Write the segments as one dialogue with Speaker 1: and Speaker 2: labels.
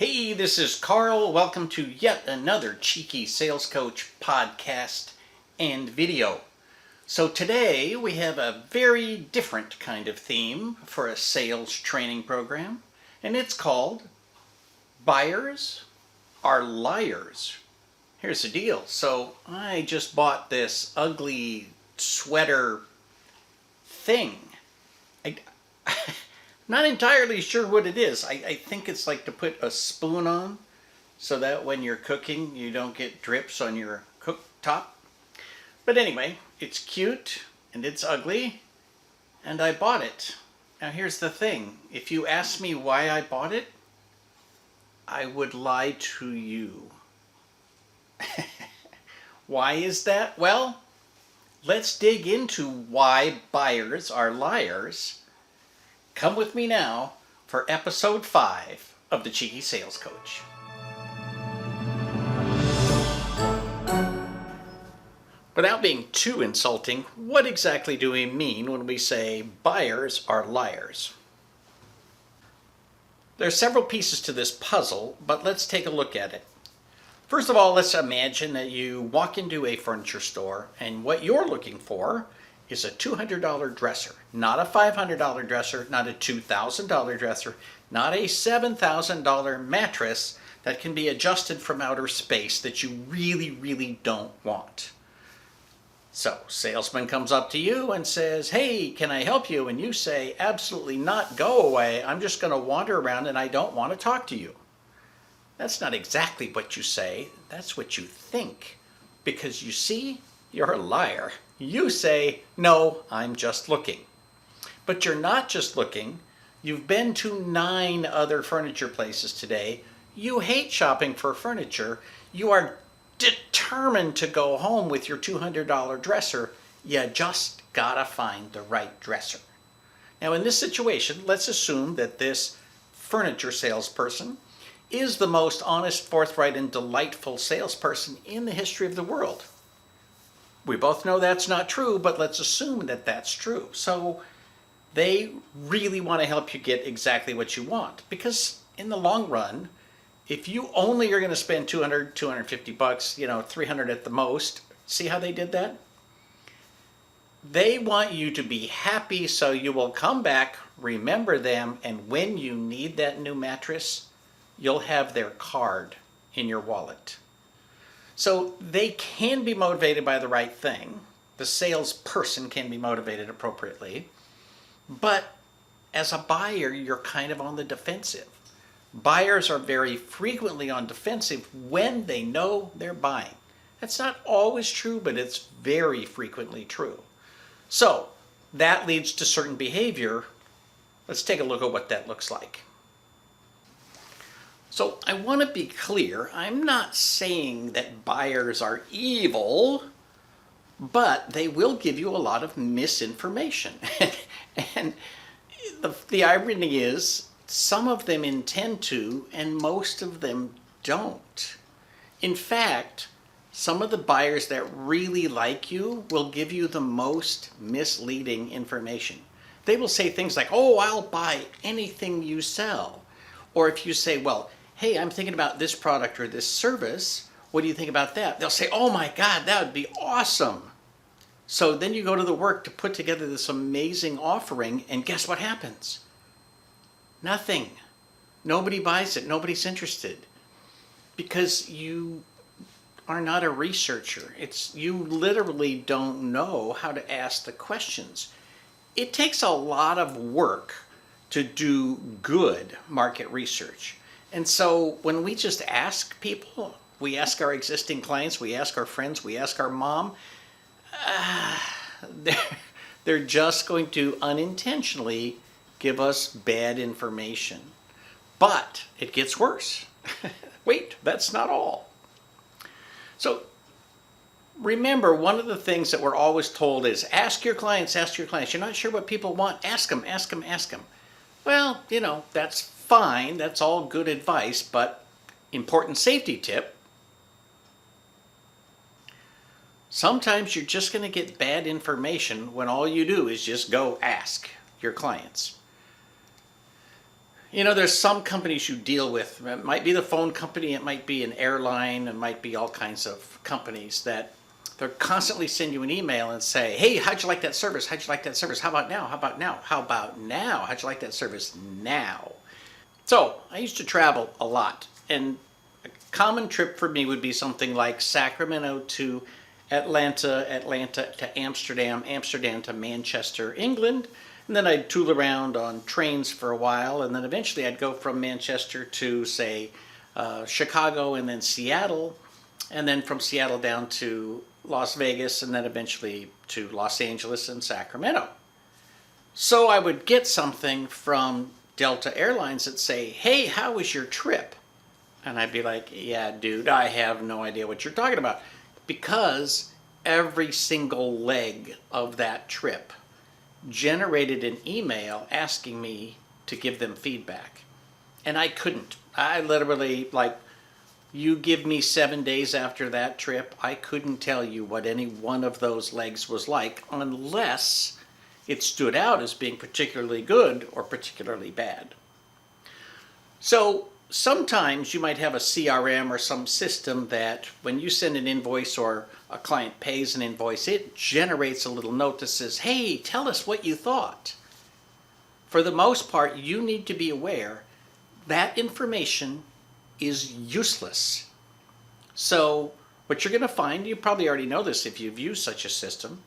Speaker 1: Hey, this is Karl. Welcome to yet another Cheeky Sales Coach podcast and video. So today we have a very different kind of theme for a sales training program, and it's called Buyers Are Liars. Here's the deal. So I just bought this ugly sweater thing. Not entirely sure what it is. I think it's like to put a spoon on so that when you're cooking you don't get drips on your cooktop. But anyway, it's cute and it's ugly and I bought it. Now here's the thing. If you ask me why I bought it, I would lie to you. Why is that? Well, let's dig into why buyers are liars. Come with me now for episode 5 of the Cheeky Sales Coach. Without being too insulting, what exactly do we mean when we say buyers are liars? There are several pieces to this puzzle, but let's take a look at it. First of all, let's imagine that you walk into a furniture store and what you're looking for is a $200 dresser, not a $500 dresser, not a $2,000 dresser, not a $7,000 mattress that can be adjusted from outer space that you really don't want. So, salesman comes up to you and says, "Hey, can I help you?" And you say, "Absolutely not, go away. I'm just going to wander around and I don't want to talk to you." That's not exactly what you say, that's what you think. Because you see, you're a liar. You say, "No, I'm just looking." But you're not just looking. You've been to 9 other furniture places today. You hate shopping for furniture. You are determined to go home with your $200 dresser. You just gotta find the right dresser. Now in this situation, let's assume that this furniture salesperson is the most honest, forthright, and delightful salesperson in the history of the world. We both know that's not true, but let's assume that that's true. So they really want to help you get exactly what you want, because in the long run, if you only are going to spend $200, $250, $300 at the most, see how they did that? They want you to be happy so you will come back, remember them, and when you need that new mattress, you'll have their card in your wallet. So they can be motivated by the right thing. The salesperson can be motivated appropriately. But as a buyer, you're kind of on the defensive. Buyers are very frequently on defensive when they know they're buying. That's not always true, but it's very frequently true. So that leads to certain behavior. Let's take a look at what that looks like. So I want to be clear, I'm not saying that buyers are evil, but they will give you a lot of misinformation. And the irony is, some of them intend to, and most of them don't. In fact, some of the buyers that really like you will give you the most misleading information. They will say things like, "Oh, I'll buy anything you sell." Or if you say, "Well, hey, I'm thinking about this product or this service. What do you think about that?" They'll say, "Oh my God, that would be awesome." So then you go to the work to put together this amazing offering, and guess what happens? Nothing. Nobody buys it. Nobody's interested. Because you are not a researcher. You literally don't know how to ask the questions. It takes a lot of work to do good market research. And so when we just ask people, we ask our existing clients, we ask our friends, we ask our mom, they're just going to unintentionally give us bad information. But it gets worse. Wait, that's not all. So remember, one of the things that we're always told is ask your clients, ask your clients. You're not sure what people want? Ask them, ask them, ask them. Well, that's fine. That's all good advice, but important safety tip. Sometimes you're just going to get bad information when all you do is just go ask your clients. You know, there's some companies you deal with. It might be the phone company, it might be an airline, it might be all kinds of companies that they're constantly send you an email and say, hey, how'd you like that service? How'd you like that service? How about now? How about now? How about now? How'd you like that service now? So I used to travel a lot, and a common trip for me would be something like Sacramento to Atlanta, Atlanta to Amsterdam, Amsterdam to Manchester, England. And then I'd tool around on trains for a while, and then eventually I'd go from Manchester to, say, Chicago and then Seattle, and then from Seattle down to Las Vegas, and then eventually to Los Angeles and Sacramento. So I would get something from Delta Airlines that say, hey, how was your trip? And I'd be like, yeah, dude, I have no idea what you're talking about. Because every single leg of that trip generated an email asking me to give them feedback. And I couldn't. I literally, like, you give me 7 days after that trip, I couldn't tell you what any one of those legs was like unless it stood out as being particularly good or particularly bad. So sometimes you might have a CRM or some system that when you send an invoice or a client pays an invoice, it generates a little note that says, hey, tell us what you thought. For the most part, you need to be aware that information is useless. So what you're going to find, you probably already know this if you've used such a system,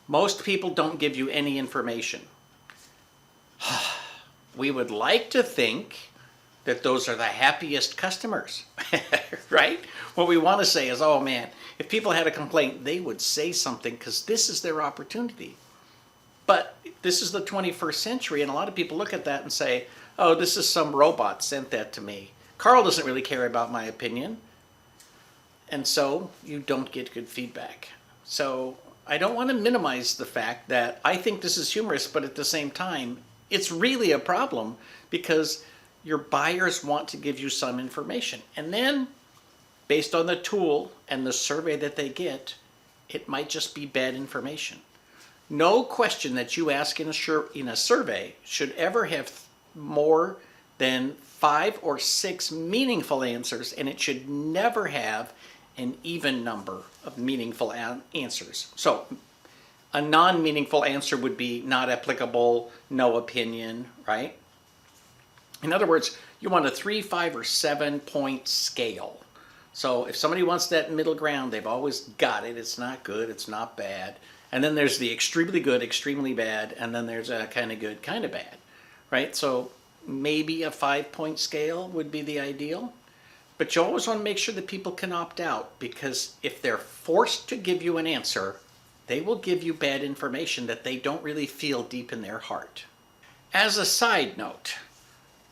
Speaker 1: most people don't give you any information. We would like to think that those are the happiest customers, right? What we want to say is, oh man, if people had a complaint, they would say something because this is their opportunity. But this is the 21st century, and a lot of people look at that and say, oh, this is some robot sent that to me. Karl doesn't really care about my opinion. And so you don't get good feedback. So I don't want to minimize the fact that I think this is humorous, but at the same time, it's really a problem because your buyers want to give you some information. And then, based on the tool and the survey that they get, it might just be bad information. No question that you ask in a survey should ever have more than 5 or 6 meaningful answers, and it should never have an even number of meaningful answers. So a non-meaningful answer would be not applicable, no opinion, right? In other words, you want a 3, 5, or 7 point scale. So if somebody wants that middle ground, they've always got it. It's not good, it's not bad. And then there's the extremely good, extremely bad, and then there's a kind of good, kind of bad, right? So maybe a 5 point scale would be the ideal. But you always want to make sure that people can opt out, because if they're forced to give you an answer, they will give you bad information that they don't really feel deep in their heart. As a side note,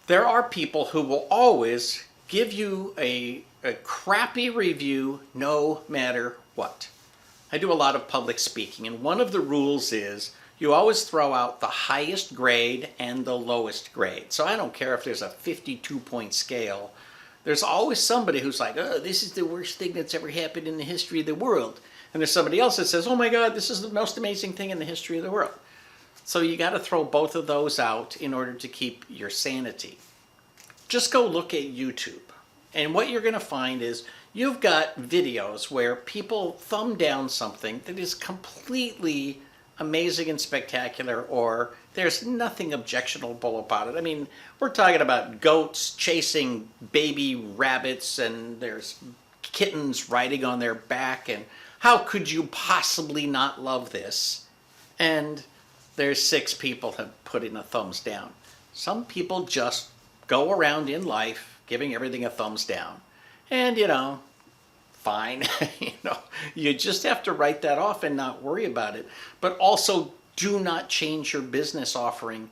Speaker 1: there are people who will always give you a crappy review no matter what. I do a lot of public speaking, and one of the rules is you always throw out the highest grade and the lowest grade. So I don't care if there's a 52 point scale. There's always somebody who's like, oh, this is the worst thing that's ever happened in the history of the world. And there's somebody else that says, oh my God, this is the most amazing thing in the history of the world. So you got to throw both of those out in order to keep your sanity. Just go look at YouTube. And what you're going to find is you've got videos where people thumb down something that is completely amazing and spectacular, or there's nothing objectionable about it. I mean, we're talking about goats chasing baby rabbits, and there's kittens riding on their back, and how could you possibly not love this? And there's 6 people have put in a thumbs down. Some people just go around in life giving everything a thumbs down. And, fine. You just have to write that off and not worry about it. But also, do not change your business offering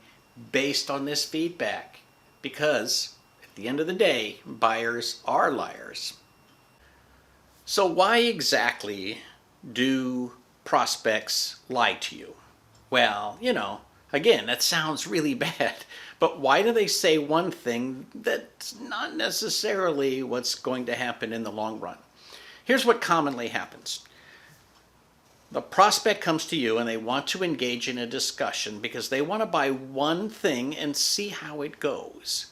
Speaker 1: based on this feedback, because at the end of the day, buyers are liars. So why exactly do prospects lie to you? Well, again, that sounds really bad, but why do they say one thing that's not necessarily what's going to happen in the long run? Here's what commonly happens. The prospect comes to you and they want to engage in a discussion because they want to buy one thing and see how it goes.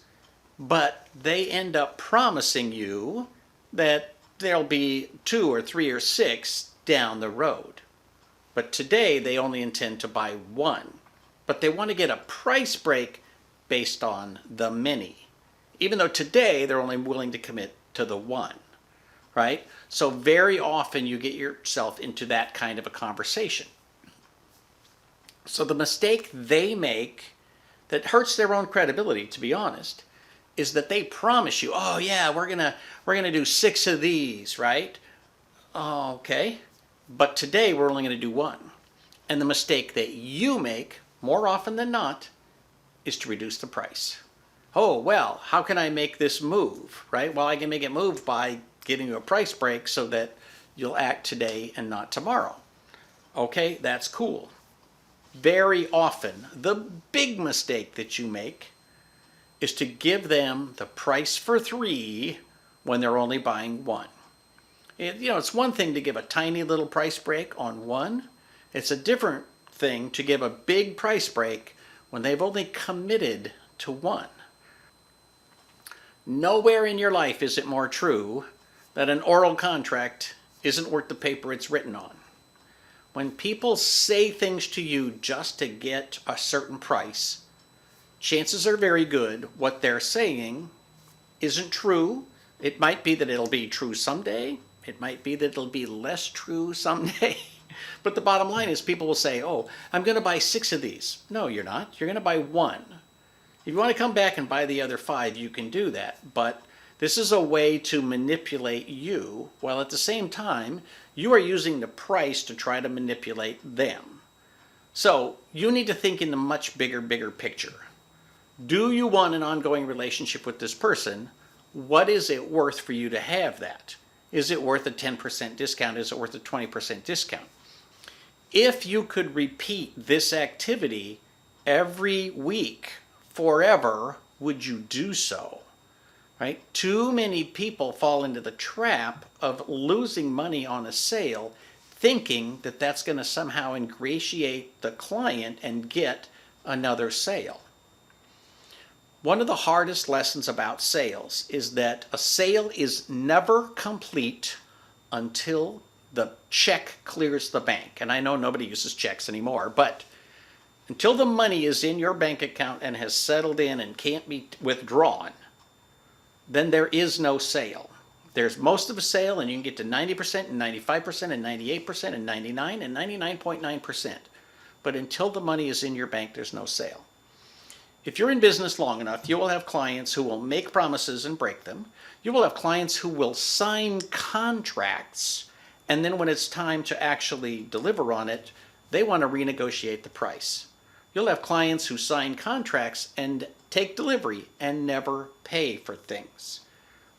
Speaker 1: but they end up promising you that there'll be 2 or 3 or 6 down the road. But today they only intend to buy 1. But they want to get a price break based on the many, even though today they're only willing to commit to the 1, right? So very often you get yourself into that kind of a conversation. So the mistake they make that hurts their own credibility, to be honest, is that they promise you, oh yeah, we're gonna do 6 of these, right? Oh, okay, but today we're only gonna do 1. And the mistake that you make, more often than not, is to reduce the price. Oh, well, how can I make this move, right? Well, I can make it move by giving you a price break so that you'll act today and not tomorrow. Okay, that's cool. Very often, the big mistake that you make is to give them the price for 3 when they're only buying 1. It's one thing to give a tiny little price break on 1. It's a different thing to give a big price break when they've only committed to 1. Nowhere in your life is it more true that an oral contract isn't worth the paper it's written on. When people say things to you just to get a certain price, chances are very good what they're saying isn't true. It might be that it'll be true someday. It might be that it'll be less true someday. But the bottom line is people will say, oh, I'm going to buy 6 of these. No, you're not. You're going to buy 1. If you want to come back and buy the other 5, you can do that. But this is a way to manipulate you, while at the same time, you are using the price to try to manipulate them. So you need to think in the much bigger picture. Do you want an ongoing relationship with this person? What is it worth for you to have that? Is it worth a 10% discount? Is it worth a 20% discount? If you could repeat this activity every week forever, would you do so? Right? Too many people fall into the trap of losing money on a sale thinking that that's going to somehow ingratiate the client and get another sale. One of the hardest lessons about sales is that a sale is never complete until the check clears the bank. And I know nobody uses checks anymore, but until the money is in your bank account and has settled in and can't be withdrawn, then there is no sale. There's most of a sale and you can get to 90% and 95% and 98% and 99 and 99.9%. But until the money is in your bank, there's no sale. If you're in business long enough, you will have clients who will make promises and break them. You will have clients who will sign contracts, and then when it's time to actually deliver on it, they want to renegotiate the price. You'll have clients who sign contracts and take delivery and never pay for things,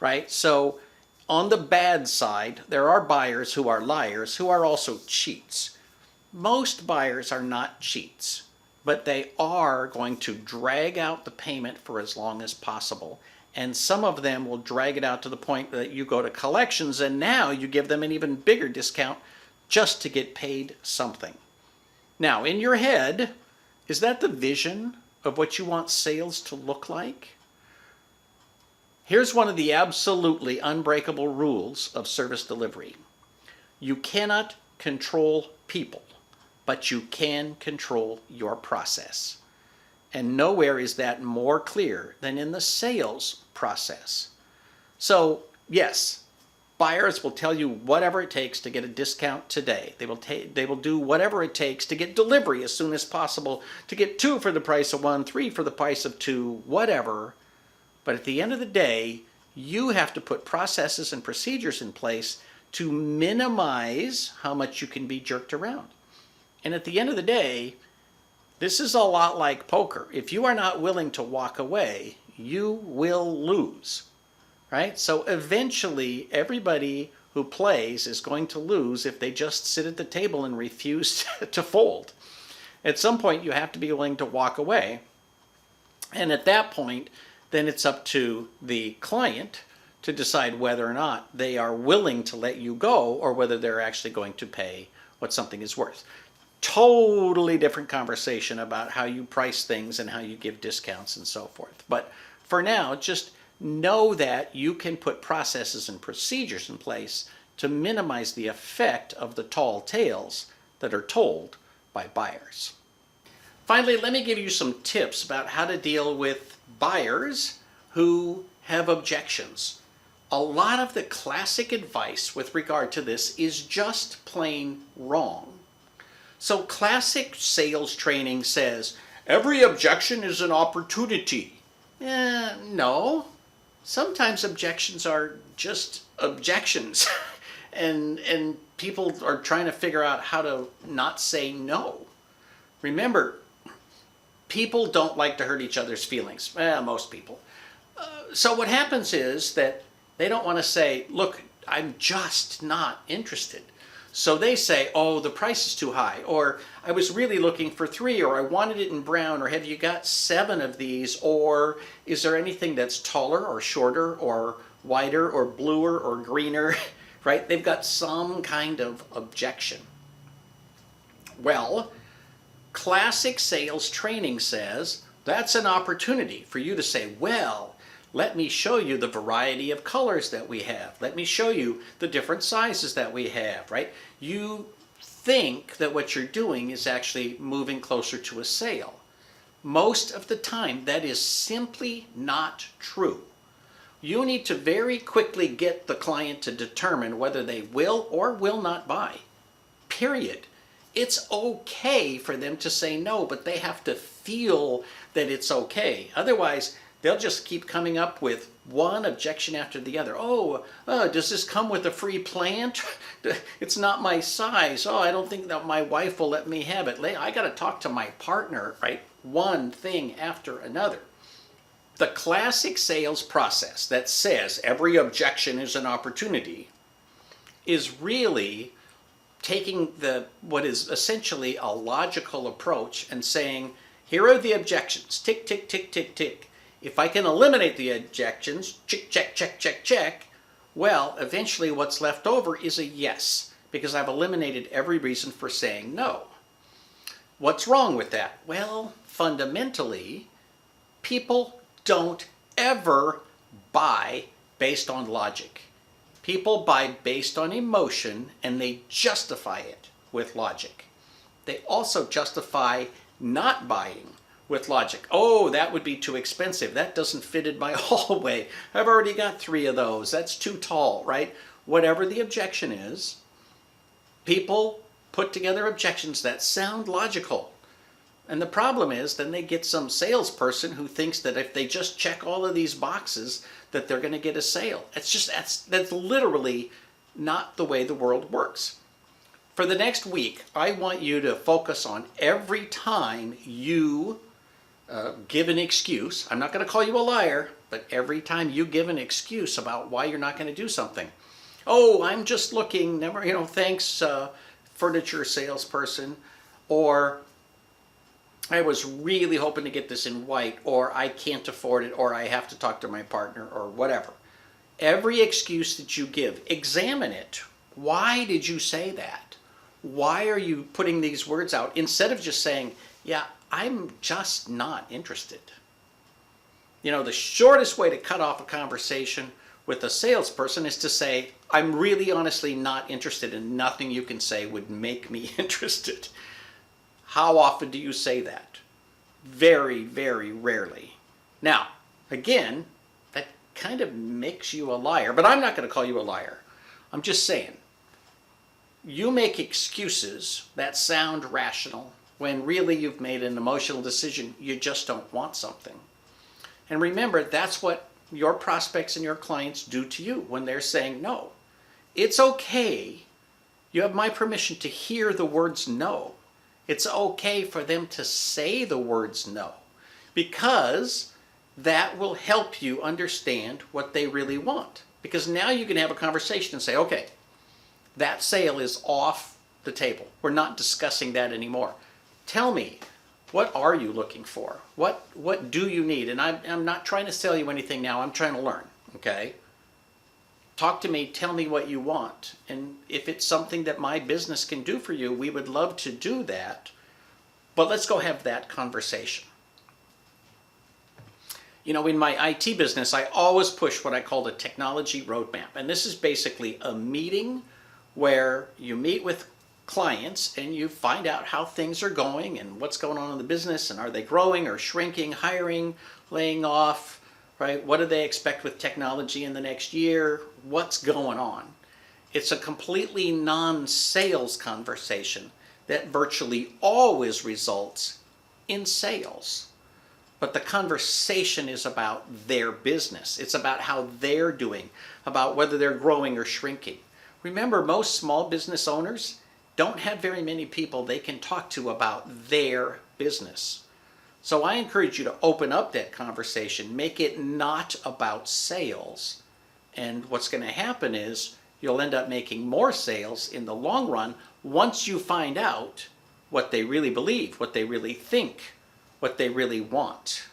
Speaker 1: right? So on the bad side, there are buyers who are liars who are also cheats. Most buyers are not cheats, but they are going to drag out the payment for as long as possible. And some of them will drag it out to the point that you go to collections and now you give them an even bigger discount just to get paid something. Now, in your head, is that the vision of what you want sales to look like? Here's one of the absolutely unbreakable rules of service delivery. You cannot control people, but you can control your process. And nowhere is that more clear than in the sales process. So, yes, buyers will tell you whatever it takes to get a discount today. They will do whatever it takes to get delivery as soon as possible, to get 2 for the price of 1, 3 for the price of 2, whatever. But at the end of the day, you have to put processes and procedures in place to minimize how much you can be jerked around. And at the end of the day, this is a lot like poker. If you are not willing to walk away, you will lose, right? So eventually, everybody who plays is going to lose if they just sit at the table and refuse to fold. At some point, you have to be willing to walk away. And at that point, then it's up to the client to decide whether or not they are willing to let you go or whether they're actually going to pay what something is worth. Totally different conversation about how you price things and how you give discounts and so forth. But for now, just know that you can put processes and procedures in place to minimize the effect of the tall tales that are told by buyers. Finally, let me give you some tips about how to deal with buyers who have objections. A lot of the classic advice with regard to this is just plain wrong. So classic sales training says, every objection is an opportunity. No. Sometimes objections are just objections. and people are trying to figure out how to not say no. Remember, people don't like to hurt each other's feelings. Most people. So what happens is that they don't want to say, look, I'm just not interested. So they say, oh, the price is too high, or I was really looking for 3, or I wanted it in brown, or have you got 7 of these, or is there anything that's taller or shorter or wider or bluer or greener, right? They've got some kind of objection. Well, classic sales training says that's an opportunity for you to say, well, let me show you the variety of colors that we have. Let me show you the different sizes that we have, right? You think that what you're doing is actually moving closer to a sale. Most of the time, that is simply not true. You need to very quickly get the client to determine whether they will or will not buy. Period. It's okay for them to say no, but they have to feel that it's okay. Otherwise, they'll just keep coming up with one objection after the other. Oh, does this come with a free plant? It's not my size. Oh, I don't think that my wife will let me have it. I got to talk to my partner, right? One thing after another. The classic sales process that says every objection is an opportunity is really taking what is essentially a logical approach and saying, here are the objections. Tick, tick, tick, tick, tick. If I can eliminate the objections, check, check, check, check, check, well, eventually what's left over is a yes, because I've eliminated every reason for saying no. What's wrong with that? Well, fundamentally, people don't ever buy based on logic. People buy based on emotion, and they justify it with logic. They also justify not buying with logic. Oh, that would be too expensive. That doesn't fit in my hallway. I've already got 3 of those. That's too tall, right? Whatever the objection is, people put together objections that sound logical. And the problem is, then they get some salesperson who thinks that if they just check all of these boxes, that they're going to get a sale. That's literally not the way the world works. For the next week, I want you to focus on every time you give an excuse. I'm not going to call you a liar, but every time you give an excuse about why you're not going to do something. Oh, I'm just looking, never, thanks, furniture salesperson. Or I was really hoping to get this in white, or I can't afford it, or I have to talk to my partner, or whatever. Every excuse that you give, examine it. Why did you say that? Why are you putting these words out instead of just saying, yeah, I'm just not interested? The shortest way to cut off a conversation with a salesperson is to say, I'm really honestly not interested, and nothing you can say would make me interested. How often do you say that? Very, very rarely. Now, again, that kind of makes you a liar, but I'm not going to call you a liar. I'm just saying, you make excuses that sound rational when really you've made an emotional decision. You just don't want something. And remember, that's what your prospects and your clients do to you when they're saying no. It's okay. You have my permission to hear the words no. It's okay for them to say the words no, because that will help you understand what they really want. Because now you can have a conversation and say, okay, that sale is off the table. We're not discussing that anymore. Tell me, what are you looking for? What do you need? And I'm not trying to sell you anything now. I'm trying to learn, okay? Talk to me, tell me what you want. And if it's something that my business can do for you, we would love to do that. But let's go have that conversation. You know, in my IT business, I always push what I call the technology roadmap. And this is basically a meeting where you meet with clients and you find out how things are going and what's going on in the business, and are they growing or shrinking, hiring, laying off, right? What do they expect with technology in the next year? What's going on? It's a completely non-sales conversation that virtually always results in sales. But the conversation is about their business. It's about how they're doing, about whether they're growing or shrinking. Remember, most small business owners don't have very many people they can talk to about their business. So I encourage you to open up that conversation, make it not about sales. And what's going to happen is you'll end up making more sales in the long run once you find out what they really believe, what they really think, what they really want.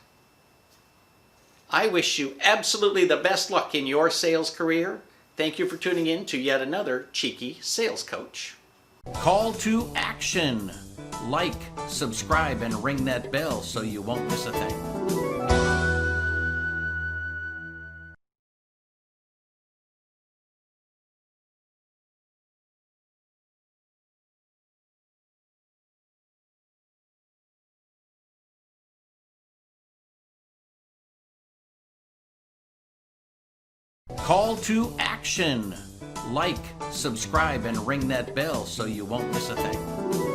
Speaker 1: I wish you absolutely the best luck in your sales career. Thank you for tuning in to yet another Cheeky Sales Coach. Call to action. Like, subscribe, and ring that bell so you won't miss a thing. Call to action. Like, subscribe, and ring that bell so you won't miss a thing.